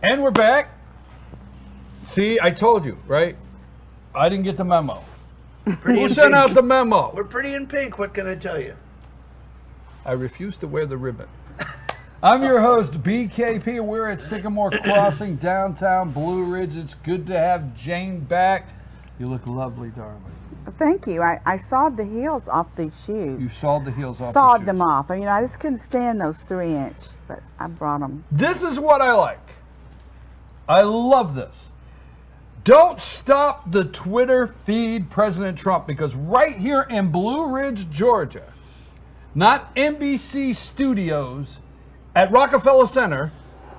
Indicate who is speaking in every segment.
Speaker 1: And we're back. See, I told you, right? I didn't get the memo. Who sent out the memo?
Speaker 2: We're pretty in pink. What can I tell you?
Speaker 1: I refuse to wear the ribbon. I'm your host, BKP. We're at Sycamore Crossing, downtown Blue Ridge. It's good to have Jane back. You look lovely, darling.
Speaker 3: Thank you. I sawed the heels off these shoes.
Speaker 1: You sawed the heels off.
Speaker 3: Sawed them off. I mean, I just couldn't stand those 3-inch, but I brought them.
Speaker 1: This is what I like. I love this. Don't stop the Twitter feed President Trump, because right here in Blue Ridge, Georgia, not NBC Studios at Rockefeller Center,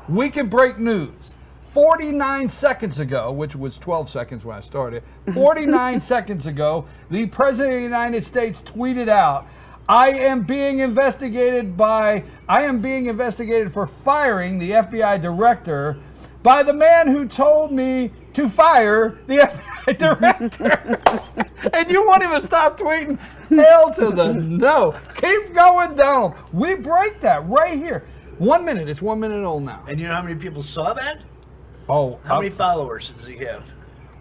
Speaker 1: we can break news. 49 seconds ago, which was 12 seconds when I started, 49 seconds ago, the President of the United States tweeted out, I am being investigated for firing the FBI director by the man who told me to fire the FBI director. And you won't even stop tweeting, hell to the no. Keep going down. We break that right here. 1 minute. It's 1 minute old now.
Speaker 2: And you know how many people saw that?
Speaker 1: Oh,
Speaker 2: how many followers does he have?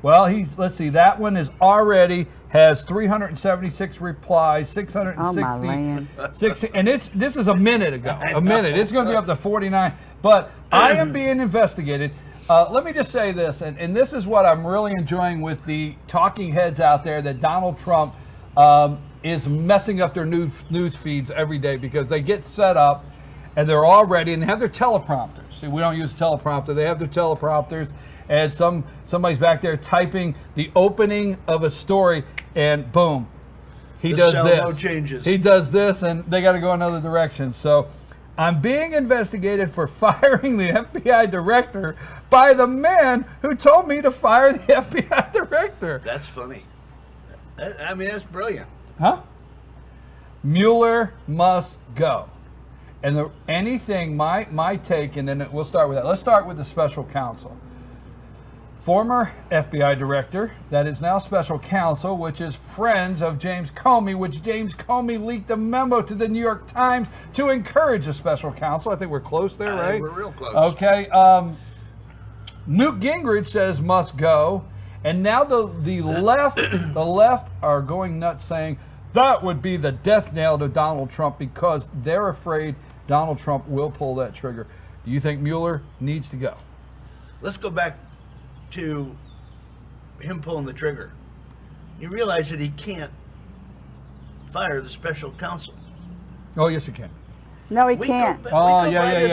Speaker 1: Well, let's see, that one is already has 376 replies, 660, and this is a minute ago. A minute. It's going to be up to 49. But I am being investigated. Let me just say this, and this is what I'm really enjoying with the talking heads out there, that Donald Trump is messing up their news feeds every day, because they get set up and they're all ready and they have their teleprompters. See, we don't use teleprompter. They have their teleprompters, and somebody's back there typing the opening of a story, and boom, he does this.
Speaker 2: No changes.
Speaker 1: He does this, and they got to go another direction. So I'm being investigated for firing the FBI director by the man who told me to fire the FBI director.
Speaker 2: That's funny. I mean, that's brilliant.
Speaker 1: Huh? Mueller must go. And anything, my take, and then we'll start with that. Let's start with the special counsel. Former FBI director, that is now special counsel, which is friends of James Comey, which James Comey leaked a memo to the New York Times to encourage a special counsel. I think we're close there, right?
Speaker 2: We're real close.
Speaker 1: Okay. Newt Gingrich says must go. And now the left are going nuts, saying that would be the death nail to Donald Trump, because they're afraid Donald Trump will pull that trigger. Do you think Mueller needs to go?
Speaker 2: Let's go back to him pulling the trigger. You realize that he can't fire the special counsel.
Speaker 1: Oh, yes, he can.
Speaker 3: No, he can't.
Speaker 1: Oh, yeah. He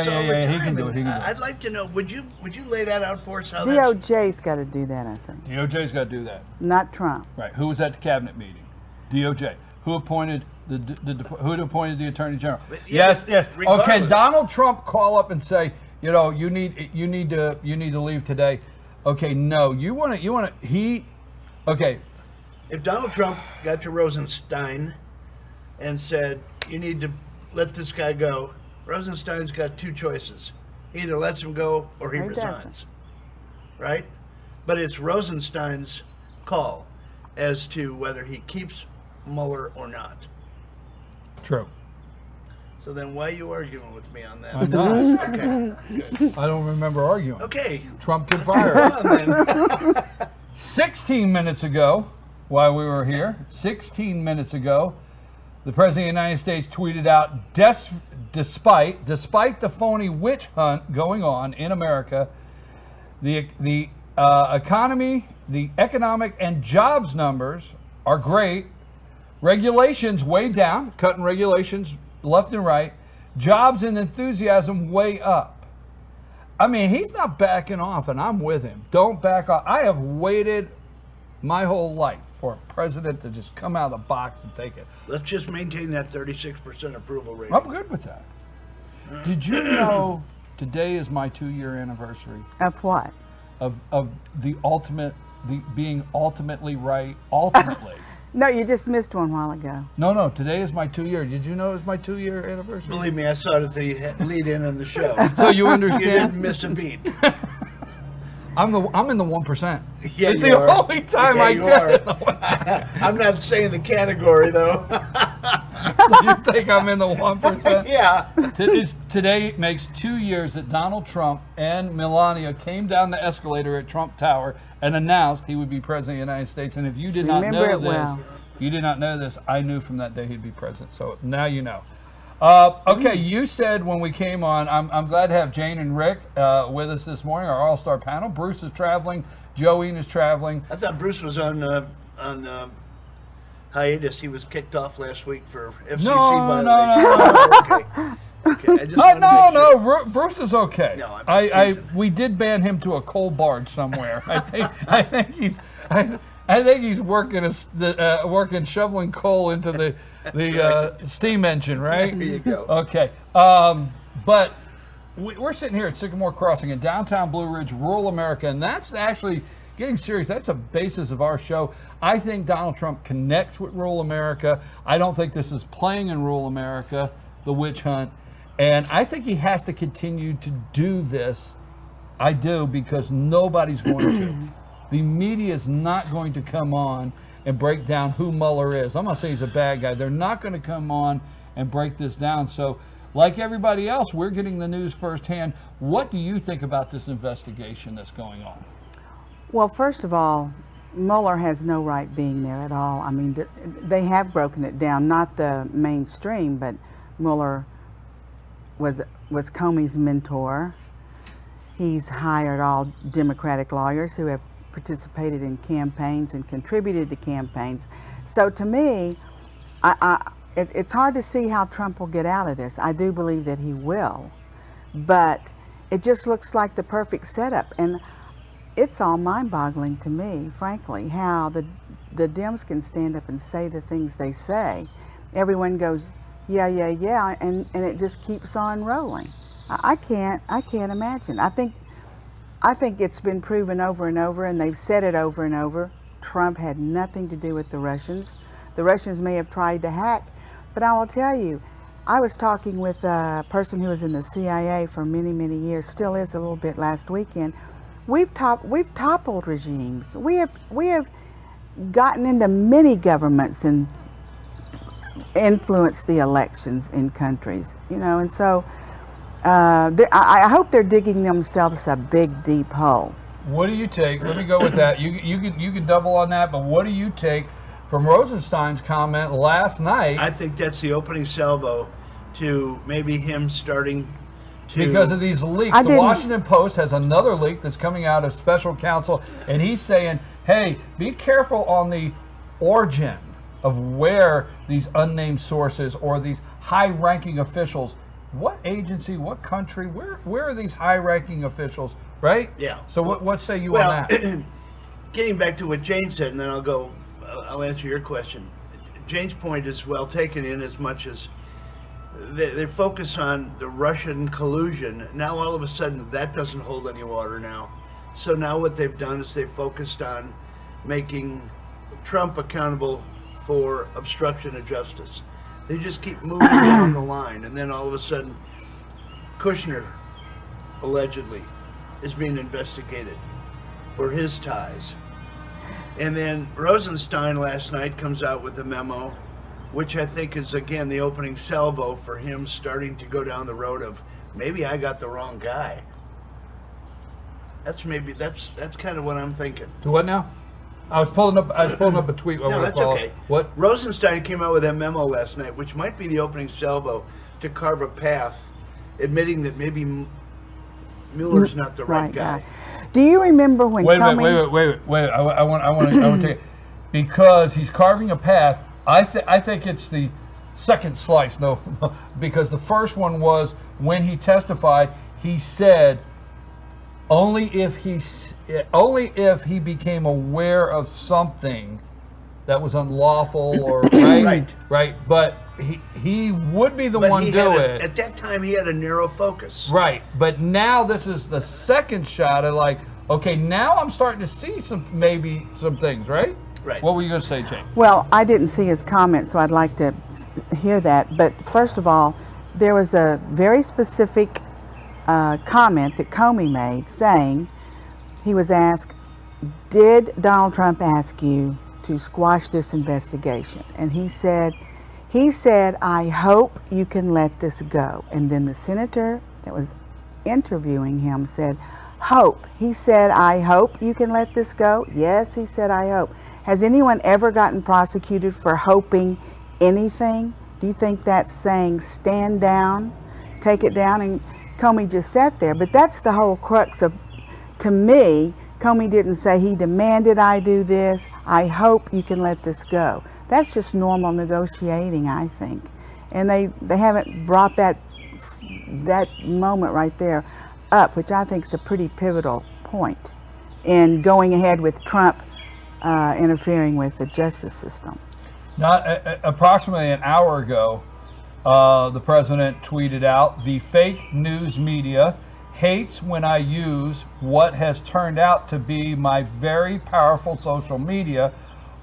Speaker 1: can do it.
Speaker 2: I'd like to know, would you lay that out for us? How
Speaker 3: DOJ's got to do that, I think.
Speaker 1: DOJ's got to do that.
Speaker 3: Not Trump.
Speaker 1: Right. Who was at the cabinet meeting? DOJ. Who appointed who appointed the Attorney General? Yes.
Speaker 2: Regardless.
Speaker 1: Okay, Donald Trump call up and say, you need to leave today. Okay, no, okay.
Speaker 2: If Donald Trump got to Rosenstein and said, you need to let this guy go, Rosenstein's got two choices. He either lets him go or he resigns. Right? But it's Rosenstein's call as to whether he keeps Mueller or not.
Speaker 1: True.
Speaker 2: So then why are you arguing with me on that?
Speaker 1: I'm not.
Speaker 2: Okay, good.
Speaker 1: I don't remember arguing.
Speaker 2: Okay.
Speaker 1: Trump can fire. 16 minutes ago, while we were here, 16 minutes ago, the President of the United States tweeted out, despite the phony witch hunt going on in America, the economy, the economic and jobs numbers are great. Regulations way down, cutting regulations left and right. Jobs and enthusiasm way up. I mean, he's not backing off, and I'm with him. Don't back off. I have waited my whole life for a president to just come out of the box and take it.
Speaker 2: Let's just maintain that 36% approval rating.
Speaker 1: I'm good with that. Did you know today is my 2-year anniversary?
Speaker 3: Of what?
Speaker 1: Of being ultimately right, ultimately.
Speaker 3: No, you just missed one while ago.
Speaker 1: No, today is my 2-year. Did you know it was my 2-year anniversary?
Speaker 2: Believe me, I saw it at the lead-in of the show.
Speaker 1: So you understand?
Speaker 2: You didn't miss a beat.
Speaker 1: I'm in the 1%.
Speaker 2: Yeah,
Speaker 1: it's the only time I get.
Speaker 2: I'm not saying the category though.
Speaker 1: So you think I'm in the 1%?
Speaker 2: Yeah.
Speaker 1: Today makes 2 years that Donald Trump and Melania came down the escalator at Trump Tower and announced he would be president of the United States. And if you did not know this, you did not know this, I knew from that day he'd be president. So now you know. Okay, you said when we came on, I'm glad to have Jane and Rick with us this morning, our all-star panel. Bruce is traveling. Joeen is traveling.
Speaker 2: I thought Bruce was on hiatus. He was kicked off last week for FCC violation.
Speaker 1: No.
Speaker 2: Okay. Sure.
Speaker 1: Bruce is okay.
Speaker 2: No, I'm just
Speaker 1: we did ban him to a coal barge somewhere. I think he's working shoveling coal into the steam engine, right?
Speaker 2: There you go.
Speaker 1: Okay, but we're sitting here at Sycamore Crossing in downtown Blue Ridge, rural America, and that's actually getting serious. That's a basis of our show. I think Donald Trump connects with rural America. I don't think this is playing in rural America, the witch hunt. And I think he has to continue to do this. I do, because nobody's going to. The media is not going to come on and break down who Mueller is. I'm not saying he's a bad guy. They're not going to come on and break this down. So, like everybody else, we're getting the news firsthand. What do you think about this investigation that's going on?
Speaker 3: Well, first of all, Mueller has no right being there at all. I mean, they have broken it down, not the mainstream, but Mueller was Comey's mentor. He's hired all Democratic lawyers who have participated in campaigns and contributed to campaigns. So to me, it's hard to see how Trump will get out of this. I do believe that he will, but it just looks like the perfect setup. And it's all mind-boggling to me, frankly, how the Dems can stand up and say the things they say. Everyone goes, yeah, and it just keeps on rolling. I can't imagine. I think it's been proven over and over, and they've said it over and over. Trump had nothing to do with the Russians. The Russians may have tried to hack, but I will tell you, I was talking with a person who was in the CIA for many, many years, still is a little bit last weekend. We've toppled regimes. We have gotten into many governments and influenced the elections in countries, you know, and so I hope they're digging themselves a big, deep hole.
Speaker 1: What do you take? Let me go with that. You can double on that, but what do you take from Rosenstein's comment last night?
Speaker 2: I think that's the opening salvo to maybe him starting to...
Speaker 1: Because of these leaks. The Washington Post has another leak that's coming out of special counsel, and he's saying, hey, be careful on the origin of where these unnamed sources or these high-ranking officials, what agency, what country, where are these high-ranking officials, right?
Speaker 2: Yeah.
Speaker 1: So what say you on that?
Speaker 2: Getting back to what Jane said, and then I'll answer your question. Jane's point is well taken in as much as they focus on the Russian collusion. Now all of a sudden that doesn't hold any water now. So now what they've done is they've focused on making Trump accountable for obstruction of justice. They just keep moving down the line, and then all of a sudden Kushner allegedly is being investigated for his ties. And then Rosenstein last night comes out with a memo, which I think is again the opening salvo for him starting to go down the road of maybe I got the wrong guy. That's kind of what I'm thinking.
Speaker 1: To what now? I was pulling up a tweet.
Speaker 2: No, that's okay.
Speaker 1: What?
Speaker 2: Rosenstein came out with that memo last night, which might be the opening salvo to carve a path, admitting that maybe Mueller's not the right guy.
Speaker 3: Do you remember when?
Speaker 1: Wait. I want to take it because he's carving a path. I think it's the second slice. No, because the first one was when he testified. He said only if he became aware of something that was unlawful or right. But he would be the one do it.
Speaker 2: At that time, he had a narrow focus.
Speaker 1: Right. But now this is the second shot of like, okay, now I'm starting to see some things, right?
Speaker 2: Right.
Speaker 1: What were you going to say, Jane?
Speaker 3: Well, I didn't see his comment, so I'd like to hear that. But first of all, there was a very specific comment that Comey made saying, he was asked, did Donald Trump ask you to squash this investigation? And he said He said, I hope you can let this go. And then the senator that was interviewing him said, hope. He said, I hope you can let this go. Yes, he said, I hope. Has anyone ever gotten prosecuted for hoping anything? Do you think that's saying stand down, take it down? And Comey just sat there. But that's the whole crux of, to me, Comey didn't say he demanded I do this. I hope you can let this go. That's just normal negotiating, I think. And they haven't brought that moment right there up, which I think is a pretty pivotal point in going ahead with Trump interfering with the justice system.
Speaker 1: Approximately an hour ago, the president tweeted out, the fake news media hates when I use what has turned out to be my very powerful social media.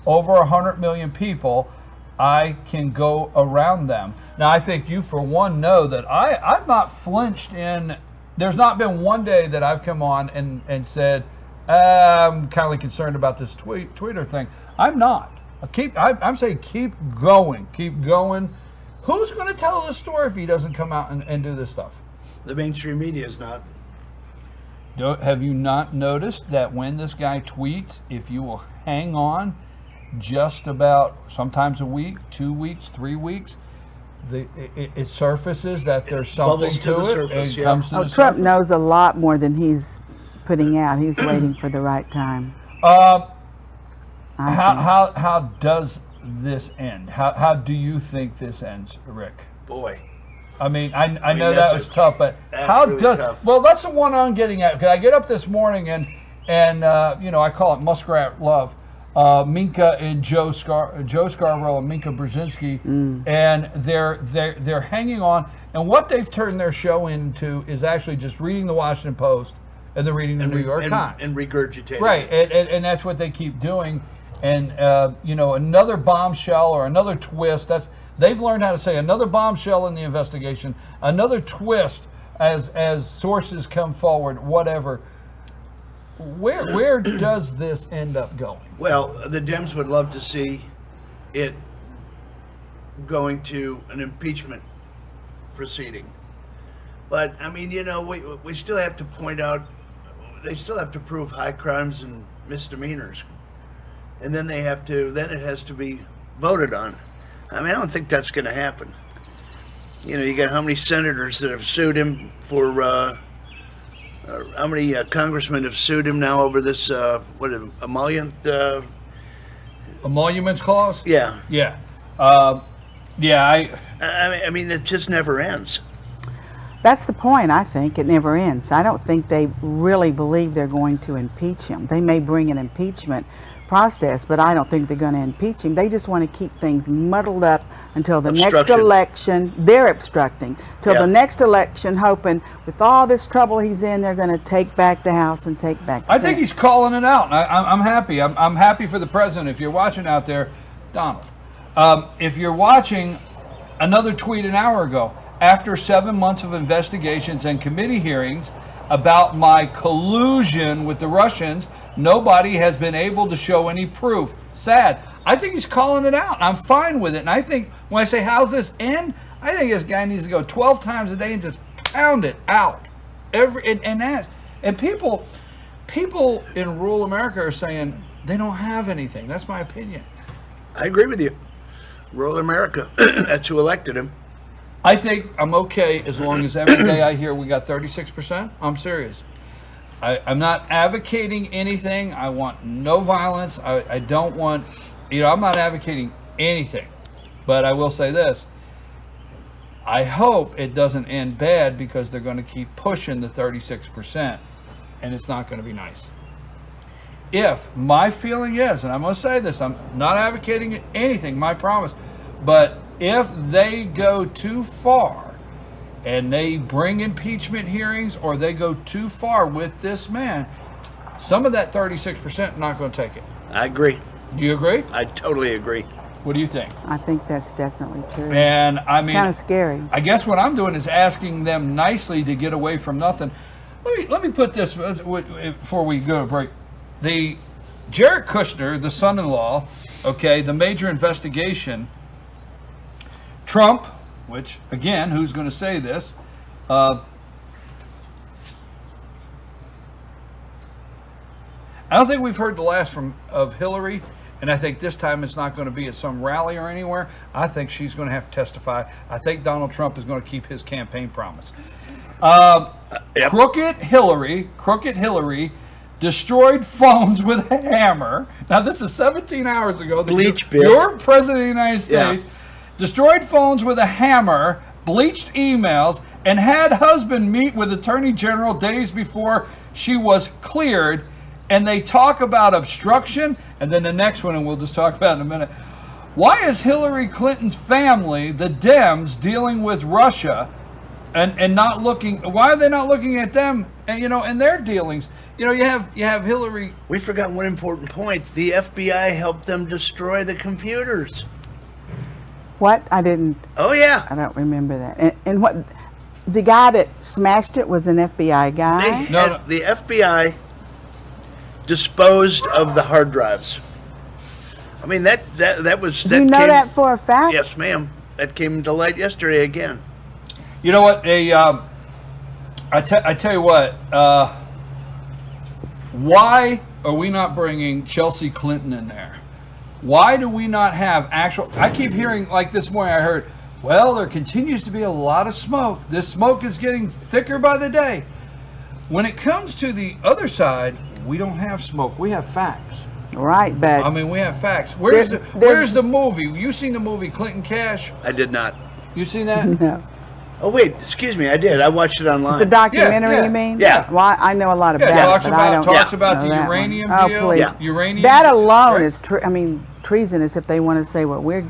Speaker 1: Over 100 million people, I can go around them. Now, I think you, for one, know that I've not flinched in, there's not been one day that I've come on and said, I'm kind of concerned about this Twitter thing. I'm not. I'm saying keep going. Who's going to tell this story if he doesn't come out and do this stuff?
Speaker 2: The mainstream media is not.
Speaker 1: Have you not noticed that when this guy tweets, if you will hang on just about sometimes a week, 2 weeks, 3 weeks, it surfaces that there's something to it.
Speaker 2: Surface,
Speaker 1: it comes to the
Speaker 3: Trump
Speaker 1: surface.
Speaker 3: knows a lot more than he's putting out. He's waiting for the right time.
Speaker 1: How does this end? How do you think this ends, Rick?
Speaker 2: Boy.
Speaker 1: I mean, I know that was tough, but how
Speaker 2: really
Speaker 1: does
Speaker 2: tough.
Speaker 1: Well, that's the one I'm getting at. Because I get up this morning and you know, I call it muskrat love. Minka and Joe Scarborough and Minka Brzezinski, and they're hanging on. And what they've turned their show into is actually just reading the Washington Post and then reading the New York Times
Speaker 2: and regurgitating.
Speaker 1: Right, and that's what they keep doing. And you know, another bombshell or another twist. They've learned how to say another bombshell in the investigation, another twist as sources come forward, whatever. Where does this end up going?
Speaker 2: Well, the Dems would love to see it going to an impeachment proceeding. But, I mean, you know, we still have to point out, they still have to prove high crimes and misdemeanors. And then it has to be voted on. I mean, I don't think that's going to happen. You know, you got how many senators that have sued him for, how many congressmen have sued him now over this, emolument?
Speaker 1: Emoluments clause?
Speaker 2: Yeah.
Speaker 1: Yeah.
Speaker 2: I mean, it just never ends.
Speaker 3: That's the point, I think. It never ends. I don't think they really believe they're going to impeach him. They may bring an impeachment process, but I don't think they're going to impeach him. They just want to keep things muddled up until the next election. They're obstructing till the next election, hoping with all this trouble he's in, they're going to take back the House and take back the Senate.
Speaker 1: think he's calling it out. I'm happy. I'm happy for the president. If you're watching out there, Donald, if you're watching, another tweet an hour ago, after 7 months of investigations and committee hearings about my collusion with the Russians, nobody has been able to show any proof. Sad. I think he's calling it out. I'm fine with it. And I think when I say, how's this end? I think this guy needs to go 12 times a day and just pound it out. And people in rural America are saying they don't have anything. That's my opinion.
Speaker 2: I agree with you. Rural America, that's who elected him.
Speaker 1: I think I'm okay as long as every day I hear we got 36%. I'm serious. I'm not advocating anything. I want no violence. I don't want, you know, I'm not advocating anything. But I will say this. I hope it doesn't end bad, because they're going to keep pushing the 36%, and it's not going to be nice. If my feeling is, and I'm going to say this, I'm not advocating anything, my promise, but if they go too far and they bring impeachment hearings, or they go too far with this man, some of that 36% not going to take it.
Speaker 2: I agree.
Speaker 1: Do you agree?
Speaker 2: I totally agree.
Speaker 1: What do you think?
Speaker 3: I think that's definitely true.
Speaker 1: And I mean,
Speaker 3: it's kind of scary.
Speaker 1: I guess what I'm doing is asking them nicely to get away from nothing. Let me put this before we go to break. The Jared Kushner, the son-in-law, okay, the major investigation Trump, which, again, who's going to say this? I don't think we've heard the last of Hillary, and I think this time it's not going to be at some rally or anywhere. I think she's going to have to testify. I think Donald Trump is going to keep his campaign promise.
Speaker 2: Yep.
Speaker 1: Crooked Hillary destroyed phones with a hammer. Now, this is 17 hours ago. Your president of the United States destroyed phones with a hammer, bleached emails, and had husband meet with Attorney General days before she was cleared. And they talk about obstruction, and then the next one, and we'll just talk about it in a minute. Why is Hillary Clinton's family, the Dems, dealing with Russia and not looking? Why are they not looking at them and in their dealings? You have Hillary.
Speaker 2: We forgot one important point. The FBI helped them destroy the computers.
Speaker 3: What? I didn't.
Speaker 2: Oh yeah.
Speaker 3: I don't remember that. And what? The guy that smashed it was an FBI guy.
Speaker 2: No. The FBI disposed of the hard drives. I mean that was.
Speaker 3: Do you know that for a fact?
Speaker 2: Yes, ma'am. That came to light yesterday again.
Speaker 1: You know what? I tell you what. Why are we not bringing Chelsea Clinton in there? Why do we not have actual? I keep hearing, like this morning I heard, well, there continues to be a lot of smoke. This smoke is getting thicker by the day. When it comes to the other side, we don't have smoke. We have facts.
Speaker 3: Right, but
Speaker 1: I mean, we have facts. Where's the movie? You seen the movie Clinton Cash?
Speaker 2: I did not.
Speaker 1: You seen that?
Speaker 3: No.
Speaker 2: Oh wait, excuse me, I did. I watched it online.
Speaker 3: It's a documentary,
Speaker 1: Yeah.
Speaker 3: you mean?
Speaker 2: Yeah.
Speaker 3: Well, I know a lot about
Speaker 1: Talks
Speaker 3: it, but I don't
Speaker 1: talks about
Speaker 3: know
Speaker 1: the
Speaker 3: that
Speaker 1: uranium
Speaker 3: one.
Speaker 1: deal.
Speaker 3: Oh, please.
Speaker 2: Yeah.
Speaker 1: Uranium.
Speaker 3: That alone
Speaker 1: right?
Speaker 3: is, treasonous if they want to say what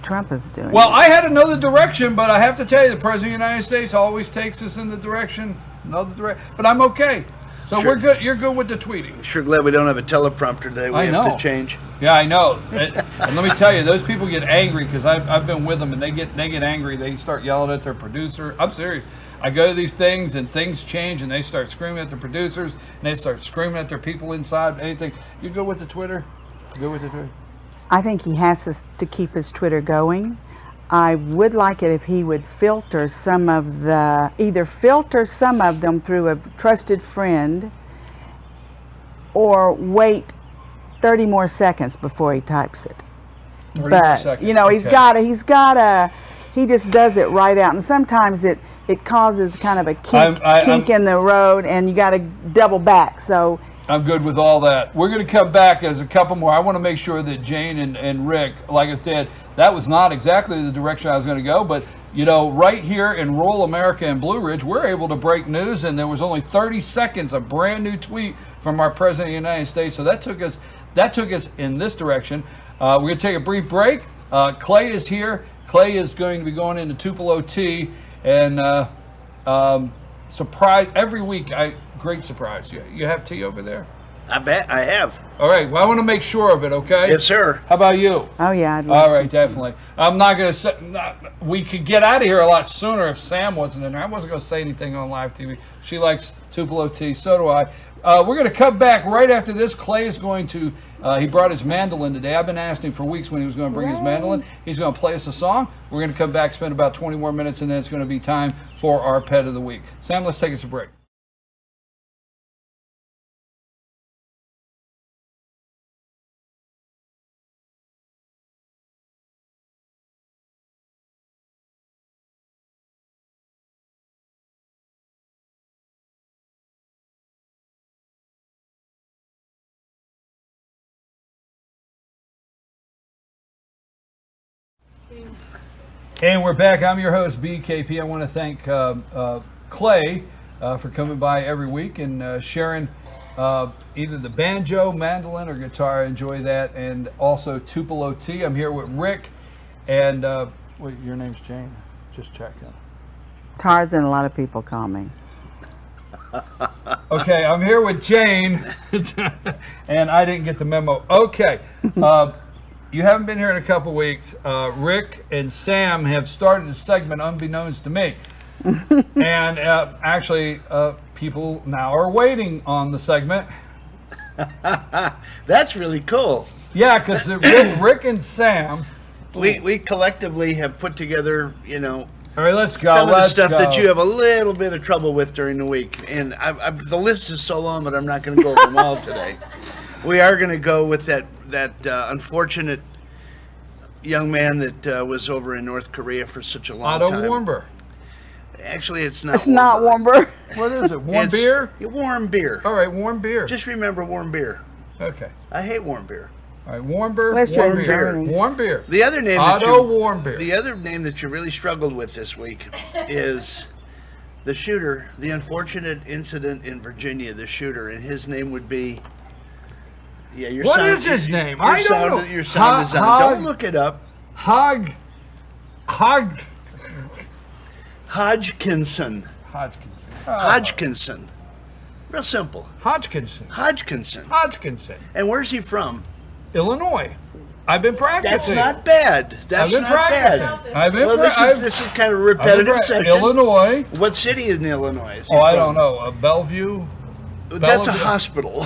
Speaker 3: Trump is doing.
Speaker 1: Well, I had another direction, but I have to tell you, the President of the United States always takes us in the direction, another direction. But I'm okay. So
Speaker 2: Sure.
Speaker 1: we're good. You're good with the tweeting.
Speaker 2: Sure glad we don't have a teleprompter today. We have to change.
Speaker 1: Yeah, I know. And let me tell you, those people get angry because I've been with them, and they get angry. They start yelling at their producer. I'm serious. I go to these things, and things change, and they start screaming at the producers, and they start screaming at their people inside. Anything. You good with the Twitter? You good with the Twitter?
Speaker 3: I think he has to keep his Twitter going. I would like it if he would filter some of them through a trusted friend, or wait 30 more seconds before he types it.
Speaker 1: 30
Speaker 3: but
Speaker 1: more seconds.
Speaker 3: he just does it right out, and sometimes it causes kind of a kink in the road, and you got to double back. So
Speaker 1: I'm good with all that. We're going to come back as a couple more. I want to make sure that Jane and Rick, like I said, that was not exactly the direction I was going to go, but right here in rural America and Blue Ridge, we're able to break news, and there was only 30 seconds of brand new tweet from our President of the United States. So that took us in this direction. We're going to take a brief break. Clay is here. Clay is going to be going into Tupelo tea, and surprise every week. Great surprise. You have tea over there?
Speaker 2: I have.
Speaker 1: All right. Well, I want to make sure of it. Okay.
Speaker 2: Yes, sir.
Speaker 1: How about you?
Speaker 3: oh yeah,
Speaker 1: All right, definitely. I'm not going to say. We could get out of here a lot sooner if Sam wasn't in there. I wasn't going to say anything on live TV. She likes Tupelo tea. So do I. We're going to come back right after this. Clay is going to. He brought his mandolin today. I've been asking for weeks when he was going to bring his mandolin. He's going to play us a song. We're going to come back, spend about 20 more minutes, and then it's going to be time for our pet of the week. Sam, let's take us a break. And we're back. I'm your host, BKP. I want to thank Clay for coming by every week and sharing either the banjo, mandolin, or guitar. I enjoy that. And also Tupelo tea. I'm here with Rick. And wait, your name's Jane? Just checking.
Speaker 3: Tarzan, a lot of people call me.
Speaker 1: Okay, I'm here with Jane. And I didn't get the memo. Okay. You haven't been here in a couple weeks. Rick and Sam have started a segment unbeknownst to me. And actually, people now are waiting on the segment.
Speaker 2: That's really cool.
Speaker 1: Yeah, because Rick and Sam
Speaker 2: We collectively have put together, you know,
Speaker 1: All right, let's go.
Speaker 2: some of the
Speaker 1: Let's
Speaker 2: stuff
Speaker 1: go.
Speaker 2: that you have a little bit of trouble with during the week. And the list is so long that I'm not going to go over them all today. We are going to go with that unfortunate young man that was over in North Korea for such a long
Speaker 1: Otto
Speaker 2: time.
Speaker 1: Warmbier.
Speaker 2: Actually, it's not.
Speaker 3: It's not Warmbier.
Speaker 1: What is it? Warm beer?
Speaker 2: Warm beer.
Speaker 1: All right, warm beer.
Speaker 2: Just remember warm beer.
Speaker 1: Okay.
Speaker 2: I hate warm beer.
Speaker 1: All right, warm beer.
Speaker 3: Unless
Speaker 1: Warm
Speaker 3: you're in
Speaker 1: beer.
Speaker 3: Germany.
Speaker 1: Warm beer.
Speaker 2: The other name
Speaker 1: Otto Warmbier.
Speaker 2: The other name that you really struggled with this week is the shooter, the unfortunate incident in Virginia, the shooter, and his name would be. Yeah, your
Speaker 1: What
Speaker 2: sound,
Speaker 1: is his name?
Speaker 2: Your
Speaker 1: I don't
Speaker 2: sound,
Speaker 1: know.
Speaker 2: Your sound is on. Don't look it up. Hodgkinson. Hodgkinson. Real simple.
Speaker 1: Hodgkinson.
Speaker 2: Hodgkinson. And where's he from?
Speaker 1: Illinois. I've been practicing.
Speaker 2: That's not bad. That's
Speaker 1: I've been
Speaker 2: not
Speaker 1: practicing.
Speaker 2: bad.
Speaker 1: I've been
Speaker 2: Well, this is kind of a repetitive session.
Speaker 1: Illinois.
Speaker 2: What city in Illinois is he
Speaker 1: Oh, I
Speaker 2: from?
Speaker 1: don't know. Bellevue.
Speaker 2: That's a
Speaker 1: Bellevue.
Speaker 2: hospital.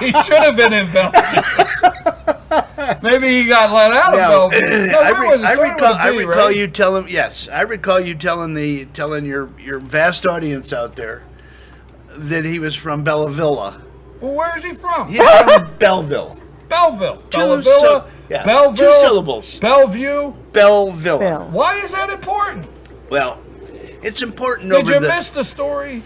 Speaker 1: He should have been in Bellevue. Maybe he got let out of
Speaker 2: Now,
Speaker 1: Bellevue. No,
Speaker 2: I
Speaker 1: where was it? Started with
Speaker 2: recall
Speaker 1: a B, right?
Speaker 2: you telling. Yes, I recall you telling your vast audience out there that he was from Belleville.
Speaker 1: Well, where is he from?
Speaker 2: He's from Belleville.
Speaker 1: Belleville.
Speaker 2: Two
Speaker 1: Belleville.
Speaker 2: syllables.
Speaker 1: Bellevue.
Speaker 2: Belleville.
Speaker 3: Bill.
Speaker 1: Why is that important?
Speaker 2: Well, it's important
Speaker 1: Did
Speaker 2: over
Speaker 1: you
Speaker 2: the.
Speaker 1: miss the story?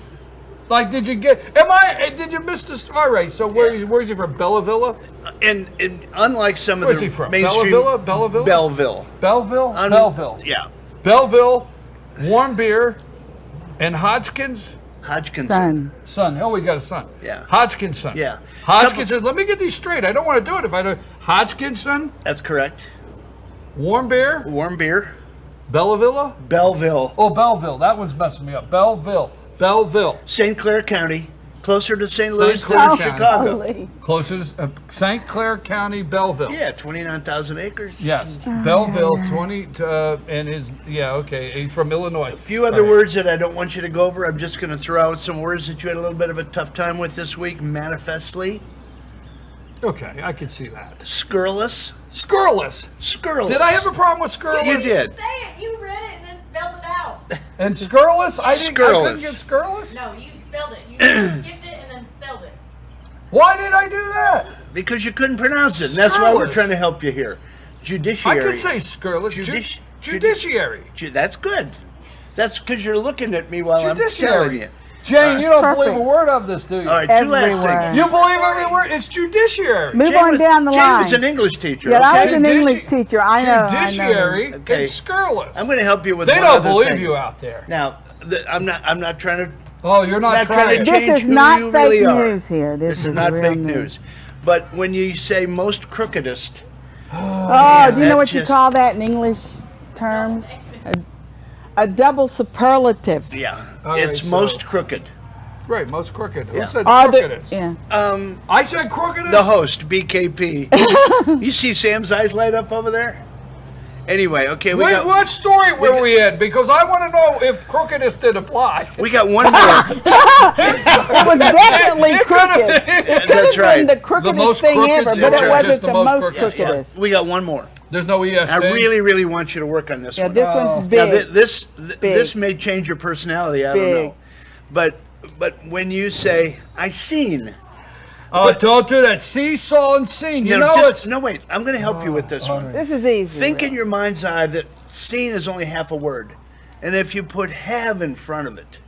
Speaker 1: Like, did you get? Did you miss the story? All right. So where's he from? Belleville.
Speaker 2: And unlike some of
Speaker 1: Where's
Speaker 2: the
Speaker 1: he from?
Speaker 2: mainstream.
Speaker 1: Belleville.
Speaker 2: Belleville.
Speaker 1: Belleville. Belleville.
Speaker 2: Yeah.
Speaker 1: Belleville. Warm beer. And Hodgkinson. Son. Oh, we got a son.
Speaker 2: Yeah.
Speaker 1: Hodgkinson.
Speaker 2: Yeah.
Speaker 1: Hodgkinson. Let me get these straight. I don't want to do it if I don't. Hodgkinson.
Speaker 2: That's correct.
Speaker 1: Warm beer.
Speaker 2: Warm beer.
Speaker 1: Belleville.
Speaker 2: Belleville.
Speaker 1: Oh, Belleville. That one's messing me up. Belleville.
Speaker 2: St. Clair County. Closer to St. Louis
Speaker 1: Clair
Speaker 2: than
Speaker 1: County.
Speaker 2: Chicago.
Speaker 3: Holy.
Speaker 1: Closest, St. Clair County, Belleville.
Speaker 2: Yeah, 29,000 acres.
Speaker 1: Yes, Belleville, 20, and okay, he's from Illinois.
Speaker 2: A few other words that I don't want you to go over. I'm just going to throw out some words that you had a little bit of a tough time with this week. Manifestly.
Speaker 1: Okay, I can see that.
Speaker 2: Scurrilous.
Speaker 1: Scurrilous. Did I have a problem with scurrilous?
Speaker 2: You did.
Speaker 4: Say it. You read it and then spelled it out.
Speaker 1: And scurrilous? I couldn't
Speaker 2: Scurrilous.
Speaker 1: get scurrilous?
Speaker 4: No, you spelled it. You just skipped it and then spelled it.
Speaker 1: Why did I do that?
Speaker 2: Because you couldn't pronounce it. And that's why we're
Speaker 1: Scurrilous.
Speaker 2: trying to help you here. Judiciary.
Speaker 1: I could say scurrilous. Judiciary.
Speaker 2: That's good. That's because you're looking at me while I'm
Speaker 1: Judiciary.
Speaker 2: telling you.
Speaker 1: Jane, you don't
Speaker 3: Perfect.
Speaker 1: believe a word of this, do you?
Speaker 2: All right, two
Speaker 3: Every
Speaker 2: last
Speaker 3: word.
Speaker 2: things.
Speaker 1: You believe every word? It's judiciary.
Speaker 3: Move on down the
Speaker 2: Jane
Speaker 3: line.
Speaker 2: was an English teacher.
Speaker 3: Yeah, I
Speaker 2: okay?
Speaker 3: was an English teacher. I know.
Speaker 1: Judiciary
Speaker 2: Okay.
Speaker 1: and scurrilous.
Speaker 2: I'm going to help you with
Speaker 1: They
Speaker 2: one
Speaker 1: don't
Speaker 2: other
Speaker 1: believe
Speaker 2: thing.
Speaker 1: you out there.
Speaker 2: Now, I'm not trying to.
Speaker 1: Oh, you're not
Speaker 2: Not trying
Speaker 1: trying.
Speaker 2: to
Speaker 3: This
Speaker 2: change
Speaker 3: is
Speaker 2: who
Speaker 3: not
Speaker 2: you
Speaker 3: fake
Speaker 2: really are.
Speaker 3: news here.
Speaker 2: This is not
Speaker 3: real
Speaker 2: fake news. But when you say most crookedest,
Speaker 3: Oh, do you know
Speaker 2: that
Speaker 3: what you
Speaker 2: just-
Speaker 3: call that in English terms? A double superlative.
Speaker 2: yeah,
Speaker 1: All right,
Speaker 2: it's
Speaker 1: so-
Speaker 2: most crooked.
Speaker 1: Right, most crooked.
Speaker 2: Yeah.
Speaker 1: Who said
Speaker 3: Are the,
Speaker 1: crookedest?
Speaker 3: yeah.
Speaker 1: I said crookedest?
Speaker 2: The host, BKP. You see Sam's eyes light up over there? Anyway, okay,
Speaker 1: What story were we in? Because I want to know if crookedest did apply.
Speaker 2: we got one more.
Speaker 3: It was definitely
Speaker 1: It could've
Speaker 3: crooked.
Speaker 1: been.
Speaker 3: It could
Speaker 2: That's
Speaker 3: have
Speaker 2: right.
Speaker 3: been the
Speaker 1: The
Speaker 3: crookedest
Speaker 1: most
Speaker 3: thing
Speaker 1: crooked
Speaker 3: ever, but
Speaker 1: situation.
Speaker 3: it wasn't
Speaker 1: Just
Speaker 3: the
Speaker 1: the most
Speaker 3: most
Speaker 1: crooked.
Speaker 3: crookedest.
Speaker 2: We got one more.
Speaker 1: There's no ES
Speaker 2: I
Speaker 1: thing?
Speaker 2: really, really want you to work on this
Speaker 3: Yeah,
Speaker 2: one.
Speaker 3: this one's
Speaker 2: Now,
Speaker 3: big.
Speaker 2: this may change your personality. I don't
Speaker 3: Big.
Speaker 2: know, but when you say I seen,
Speaker 1: Oh, don't do that. Seesaw and scene. You know it's...
Speaker 2: no, wait. I'm going to help you with this one.
Speaker 3: This is easy.
Speaker 2: Think in your mind's eye that seen is only half a word, and if you put have in front of it,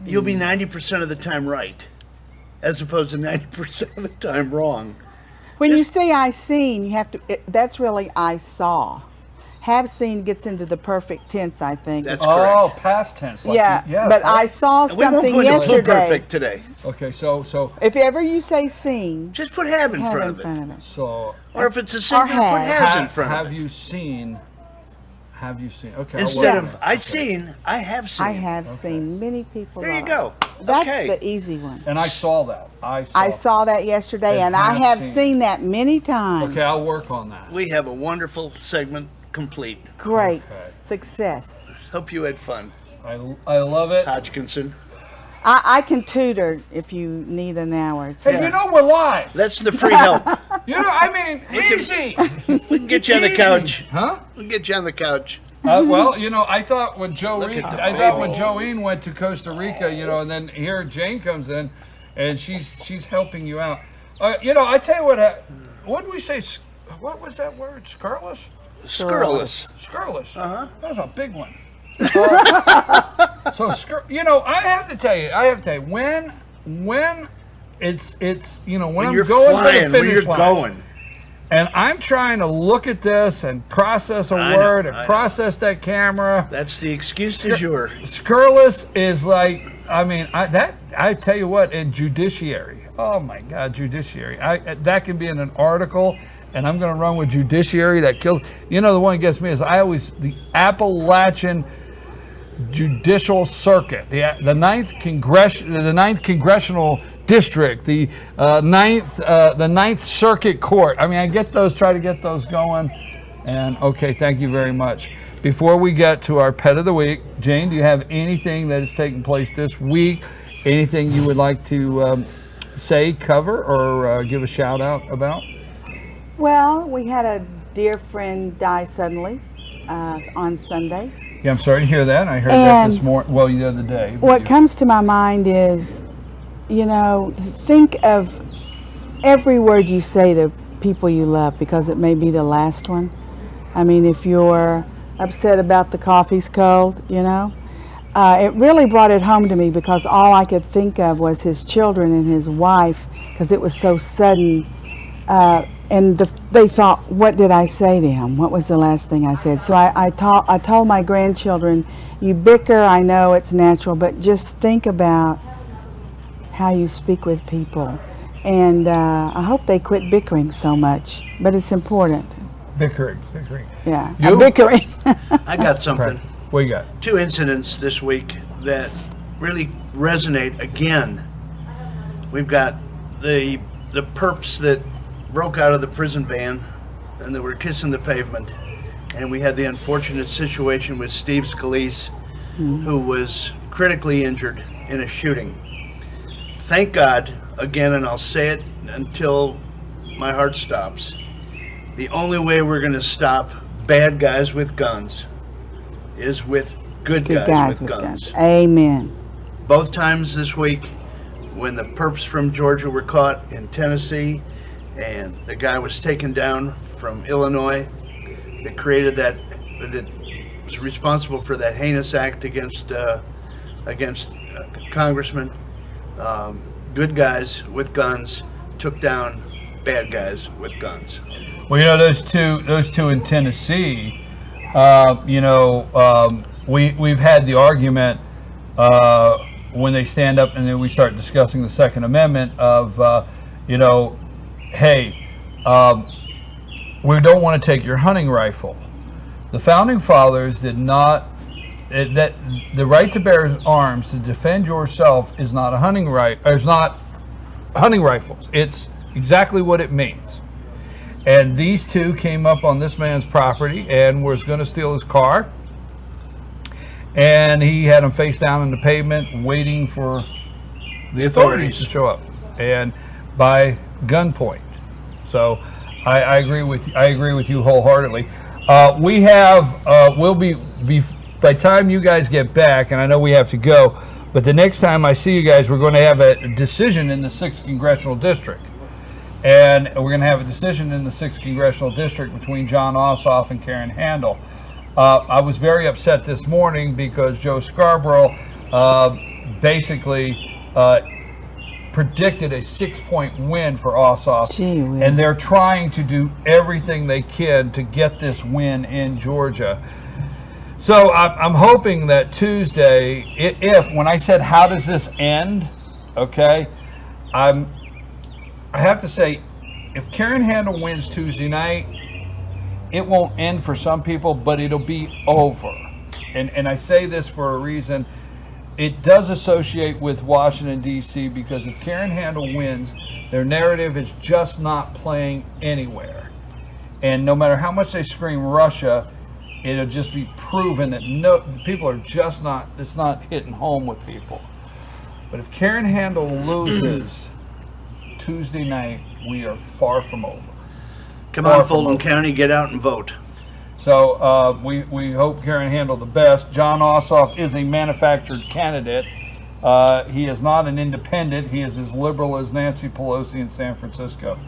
Speaker 2: you'll be 90% of the time right, as opposed to 90% of the time wrong.
Speaker 3: When you say I seen, you have to. That's really I saw. Have seen gets into the perfect tense, I think.
Speaker 2: That's
Speaker 1: Oh,
Speaker 2: correct.
Speaker 1: past tense. Like
Speaker 3: yeah,
Speaker 1: yes,
Speaker 3: but
Speaker 1: right?
Speaker 3: I saw
Speaker 2: We won't
Speaker 3: something
Speaker 2: put the
Speaker 3: yesterday.
Speaker 2: perfect today.
Speaker 1: Okay, so
Speaker 3: If ever you say seen,
Speaker 2: Just put have in
Speaker 3: have
Speaker 2: front
Speaker 3: in
Speaker 2: of it.
Speaker 3: front of it.
Speaker 1: so
Speaker 2: Or if it's a singular, put
Speaker 3: have.
Speaker 2: has in front
Speaker 1: have
Speaker 2: of it.
Speaker 1: you seen? Have you seen? Okay. I'll
Speaker 2: Instead
Speaker 1: work
Speaker 2: of
Speaker 1: on it.
Speaker 2: I seen, I have seen.
Speaker 3: I have seen many people.
Speaker 2: There you
Speaker 3: lie.
Speaker 2: go.
Speaker 3: That's
Speaker 2: Okay.
Speaker 3: the easy one.
Speaker 1: And I saw that.
Speaker 3: I saw that yesterday,
Speaker 1: And
Speaker 3: and I
Speaker 1: have
Speaker 3: have
Speaker 1: seen.
Speaker 3: seen that many times.
Speaker 1: Okay, I'll work on that.
Speaker 2: We have a wonderful segment complete.
Speaker 3: Great
Speaker 1: Okay.
Speaker 3: success.
Speaker 2: Hope you had fun,
Speaker 1: I love it.
Speaker 2: Hodgkinson.
Speaker 3: I can tutor if you need an hour. It's
Speaker 1: Hey, you know we're live.
Speaker 2: That's the free help.
Speaker 1: You know, I mean, easy.
Speaker 2: We can get you on the couch.
Speaker 1: Huh?
Speaker 2: We'll get you on the couch.
Speaker 1: Well, you know, I thought when
Speaker 2: at the
Speaker 1: Joanne went to Costa Rica, you know, and then here Jane comes in, and she's helping you out. You know, I tell you what did we say? What was that word? Scurrilous?
Speaker 2: Scurrilous.
Speaker 1: Scurrilous.
Speaker 2: Uh-huh.
Speaker 1: That was a big one. So, you know, I have to tell you, when it's you know, when I'm
Speaker 2: you're
Speaker 1: going
Speaker 2: flying,
Speaker 1: for the finish
Speaker 2: when you're
Speaker 1: line,
Speaker 2: going.
Speaker 1: and I'm trying to look at this and process a word and process that camera.
Speaker 2: That's the excuse du jour.
Speaker 1: Scurrilous is like, I mean, I tell you what, in judiciary, oh my God, judiciary, that can be in an article, and I'm going to run with judiciary that kills. You know, the one that gets me is the Appalachian Judicial Circuit, the ninth congressional district, the ninth circuit court. I mean, try to get those going. And okay, thank you very much. Before we get to our pet of the week, Jane, do you have anything that has taken place this week? Anything you would like to say, cover, or give a shout out about?
Speaker 3: Well, we had a dear friend die suddenly on Sunday.
Speaker 1: Yeah, I'm sorry to hear that. I heard that this morning. Well, the other day.
Speaker 3: What comes to my mind is, you know, think of every word you say to people you love, because it may be the last one. I mean, if you're upset about the coffee's cold, you know, it really brought it home to me, because all I could think of was his children and his wife, because it was so sudden. And they thought, what did I say to him? What was the last thing I said? So I told my grandchildren, you bicker, I know it's natural, but just think about how you speak with people. And I hope they quit bickering so much, but it's important.
Speaker 1: Bickering.
Speaker 3: Yeah,
Speaker 1: bickering.
Speaker 2: I got something.
Speaker 1: What you got?
Speaker 2: 2 incidents this week that really resonate again. We've got the perps that broke out of the prison van and they were kissing the pavement, and we had the unfortunate situation with Steve Scalise, who was critically injured in a shooting. Thank God, again, and I'll say it until my heart stops, the only way we're going to stop bad guys with guns is with good guys with guns.
Speaker 3: Amen.
Speaker 2: Both times this week, when the perps from Georgia were caught in Tennessee, and the guy was taken down from Illinois, that was responsible for that heinous act against Congressman. Good guys with guns took down bad guys with guns.
Speaker 1: Well, you know, those two in Tennessee, you know, we've had the argument when they stand up and then we start discussing the Second Amendment of, you know, hey, we don't want to take your hunting rifle. The Founding Fathers did not, that the right to bear arms to defend yourself is not a hunting right, it's not hunting rifles. It's exactly what it means. And these two came up on this man's property and was going to steal his car. And he had them face down in the pavement waiting for the authorities to show up, and by gunpoint. So I agree with you wholeheartedly. We have we'll be by the time you guys get back, and I know we have to go, but the next time I see you guys, we're going to have a decision in the 6th Congressional District. And we're going to have a decision in the 6th Congressional District between John Ossoff and Karen Handel. I was very upset this morning because Joe Scarborough basically predicted a 6-point win for Ossoff. And they're trying to do everything they can to get this win in Georgia. So I'm hoping that Tuesday, when I said, how does this end? Okay, I have to say, if Karen Handel wins Tuesday night, it won't end for some people, but it'll be over. And I say this for a reason. It does associate with Washington, D.C., because if Karen Handel wins, their narrative is just not playing anywhere. And no matter how much they scream Russia, it'll just be proven that people are just not, it's not hitting home with people. But if Karen Handel loses Tuesday night, we are far from over.
Speaker 2: Come on, Fulton County, get out and vote.
Speaker 1: So we hope Karen handled the best. John Ossoff is a manufactured candidate. He is not an independent. He is as liberal as Nancy Pelosi in San Francisco.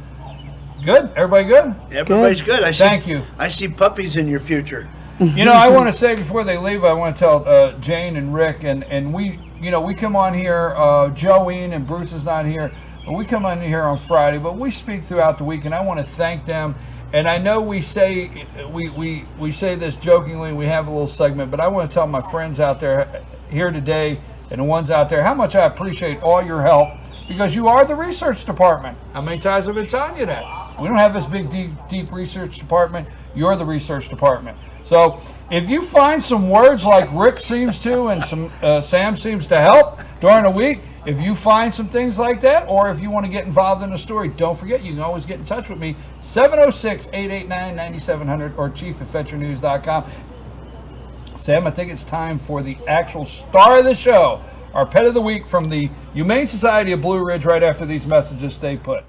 Speaker 1: Good? Everybody good?
Speaker 2: Everybody's good.
Speaker 1: Thank you.
Speaker 2: I see puppies in your future.
Speaker 1: You know, I want to say before they leave, I want to tell Jane and Rick, and we, you know, we come on here, Joeen and Bruce is not here, but we come on here on Friday, but we speak throughout the week, and I want to thank them. And I know we say we say this jokingly, we have a little segment, but I want to tell my friends out there here today and the ones out there how much I appreciate all your help, because you are the research department. How many times have I been telling you that? We don't have this big, deep research department. You're the research department. So if you find some words like Rick seems to and some Sam seems to help during the week, if you find some things like that, or if you want to get involved in a story, don't forget, you can always get in touch with me, 706-889-9700 or chief@fetchernews.com. Sam, I think it's time for the actual star of the show, our pet of the week from the Humane Society of Blue Ridge, right after these messages. Stay put.